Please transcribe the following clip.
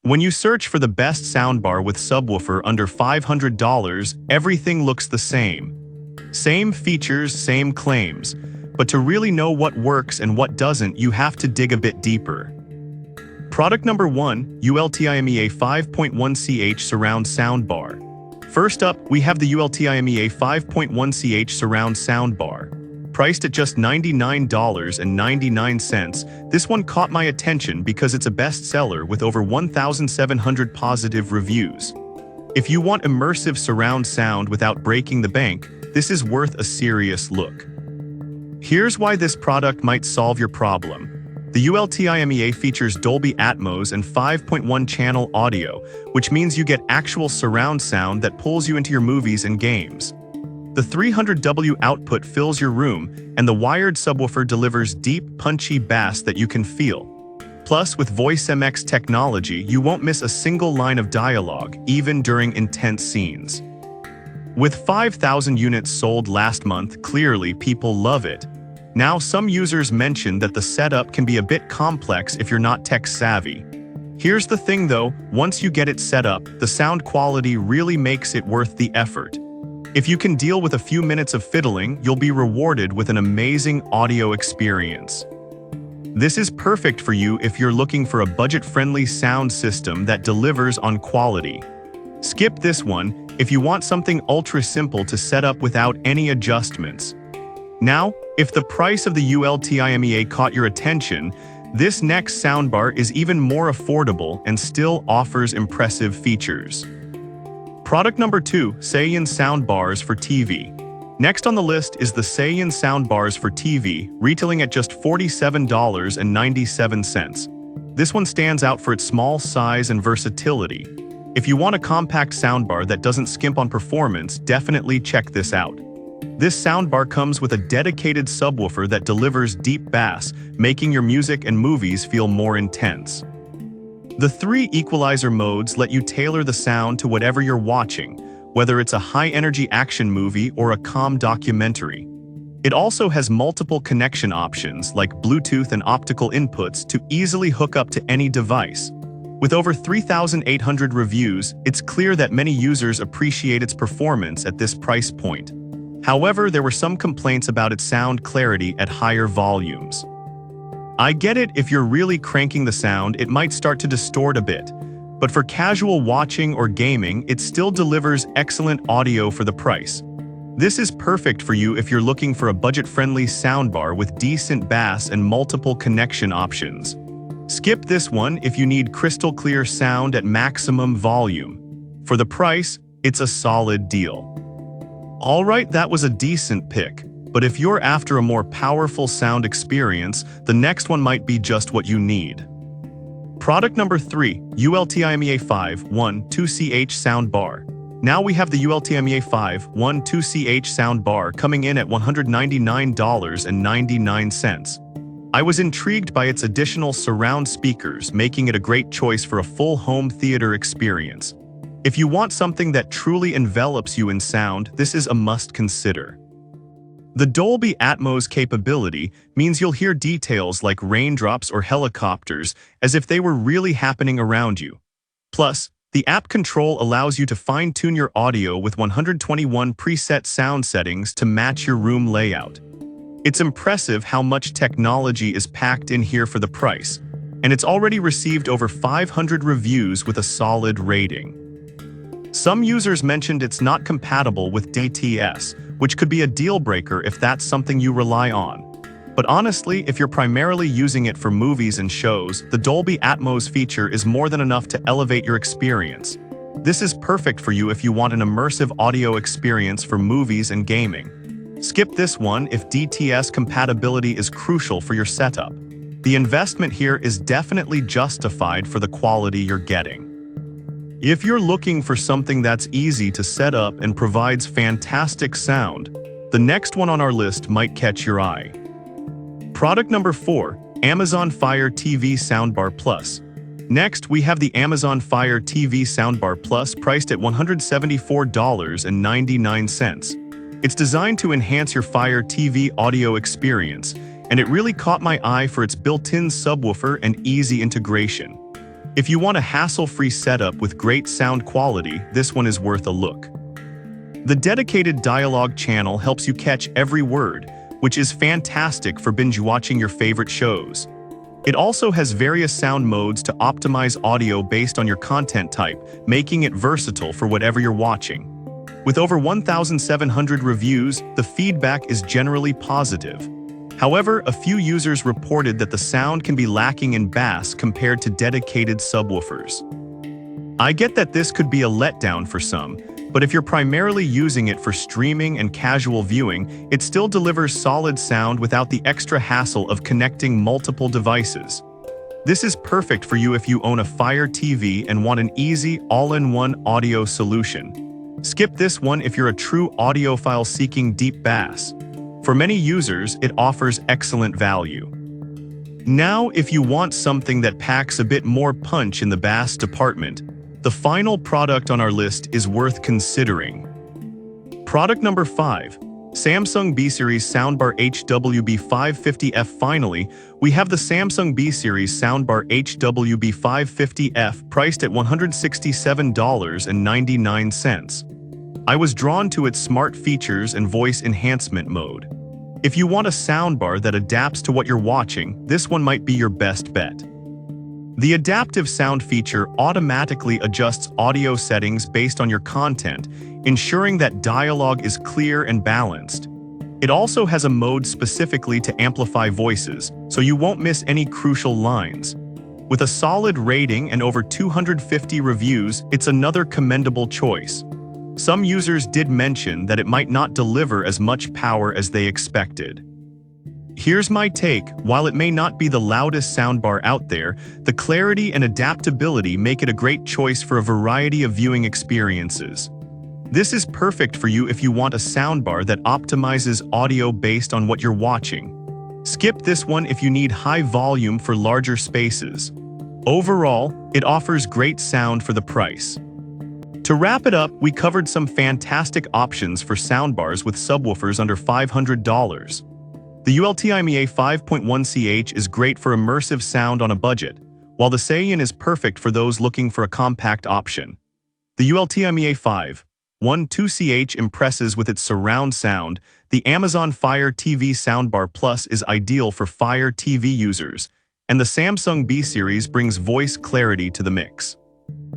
When you search for the best soundbar with subwoofer under $500, everything looks the same. Same features, same claims. But to really know what works and what doesn't, you have to dig a bit deeper. Product number 1, ULTIMEA 5.1ch Surround Soundbar. First up, we have the ULTIMEA 5.1ch Surround Soundbar. Priced at just $99.99, this one caught my attention because it's a bestseller with over 1,700 positive reviews. If you want immersive surround sound without breaking the bank, this is worth a serious look. Here's why this product might solve your problem. The ULTIMEA features Dolby Atmos and 5.1 channel audio, which means you get actual surround sound that pulls you into your movies and games. The 300W output fills your room, and the wired subwoofer delivers deep, punchy bass that you can feel. Plus, with VoiceMX technology, you won't miss a single line of dialogue, even during intense scenes. With 5,000 units sold last month, clearly people love it. Now, some users mention that the setup can be a bit complex if you're not tech-savvy. Here's the thing though, once you get it set up, the sound quality really makes it worth the effort. If you can deal with a few minutes of fiddling, you'll be rewarded with an amazing audio experience. This is perfect for you if you're looking for a budget-friendly sound system that delivers on quality. Skip this one if you want something ultra-simple to set up without any adjustments. Now, if the price of the ULTIMEA caught your attention, this next soundbar is even more affordable and still offers impressive features. Product number 2, Seiyin Soundbars for TV. Next on the list is the Seiyin Soundbars for TV, retailing at just $47.97. This one stands out for its small size and versatility. If you want a compact soundbar that doesn't skimp on performance, definitely check this out. This soundbar comes with a dedicated subwoofer that delivers deep bass, making your music and movies feel more intense. The 3 equalizer modes let you tailor the sound to whatever you're watching, whether it's a high-energy action movie or a calm documentary. It also has multiple connection options like Bluetooth and optical inputs to easily hook up to any device. With over 3,800 reviews, it's clear that many users appreciate its performance at this price point. However, there were some complaints about its sound clarity at higher volumes. I get it, if you're really cranking the sound, it might start to distort a bit. But for casual watching or gaming, it still delivers excellent audio for the price. This is perfect for you if you're looking for a budget-friendly soundbar with decent bass and multiple connection options. Skip this one if you need crystal clear sound at maximum volume. For the price, it's a solid deal. Alright, that was a decent pick. But if you're after a more powerful sound experience, the next one might be just what you need. Product number 3, ULTIMEA 5.1.2ch Soundbar. Now we have the ULTIMEA 5.1.2ch Soundbar coming in at $199.99. I was intrigued by its additional surround speakers, making it a great choice for a full home theater experience. If you want something that truly envelops you in sound, this is a must consider. The Dolby Atmos capability means you'll hear details like raindrops or helicopters as if they were really happening around you. Plus, the app control allows you to fine-tune your audio with 121 preset sound settings to match your room layout. It's impressive how much technology is packed in here for the price, and it's already received over 500 reviews with a solid rating. Some users mentioned it's not compatible with DTS, which could be a deal breaker if that's something you rely on. But honestly, if you're primarily using it for movies and shows, the Dolby Atmos feature is more than enough to elevate your experience. This is perfect for you if you want an immersive audio experience for movies and gaming. Skip this one if DTS compatibility is crucial for your setup. The investment here is definitely justified for the quality you're getting. If you're looking for something that's easy to set up and provides fantastic sound, the next one on our list might catch your eye. Product number 4, Amazon Fire TV Soundbar Plus. Next, we have the Amazon Fire TV Soundbar Plus priced at $174.99. It's designed to enhance your Fire TV audio experience, and it really caught my eye for its built-in subwoofer and easy integration. If you want a hassle-free setup with great sound quality, this one is worth a look. The dedicated dialogue channel helps you catch every word, which is fantastic for binge-watching your favorite shows. It also has various sound modes to optimize audio based on your content type, making it versatile for whatever you're watching. With over 1,700 reviews, the feedback is generally positive. However, a few users reported that the sound can be lacking in bass compared to dedicated subwoofers. I get that this could be a letdown for some, but if you're primarily using it for streaming and casual viewing, it still delivers solid sound without the extra hassle of connecting multiple devices. This is perfect for you if you own a Fire TV and want an easy, all-in-one audio solution. Skip this one if you're a true audiophile seeking deep bass. For many users, it offers excellent value. Now, if you want something that packs a bit more punch in the bass department, the final product on our list is worth considering. Product number 5, Samsung B-Series Soundbar HWB550F. Finally, we have the Samsung B-Series Soundbar HWB550F priced at $167.99. I was drawn to its smart features and voice enhancement mode. If you want a soundbar that adapts to what you're watching, this one might be your best bet. The adaptive sound feature automatically adjusts audio settings based on your content, ensuring that dialogue is clear and balanced. It also has a mode specifically to amplify voices, so you won't miss any crucial lines. With a solid rating and over 250 reviews, it's another commendable choice. Some users did mention that it might not deliver as much power as they expected. Here's my take: while it may not be the loudest soundbar out there, the clarity and adaptability make it a great choice for a variety of viewing experiences. This is perfect for you if you want a soundbar that optimizes audio based on what you're watching. Skip this one if you need high volume for larger spaces. Overall, it offers great sound for the price. To wrap it up, we covered some fantastic options for soundbars with subwoofers under $500. The ULTIMEA 5.1CH is great for immersive sound on a budget, while the Saiyan is perfect for those looking for a compact option. The ULTIMEA 5.12CH impresses with its surround sound. The Amazon Fire TV Soundbar Plus is ideal for Fire TV users, and the Samsung B-Series brings voice clarity to the mix.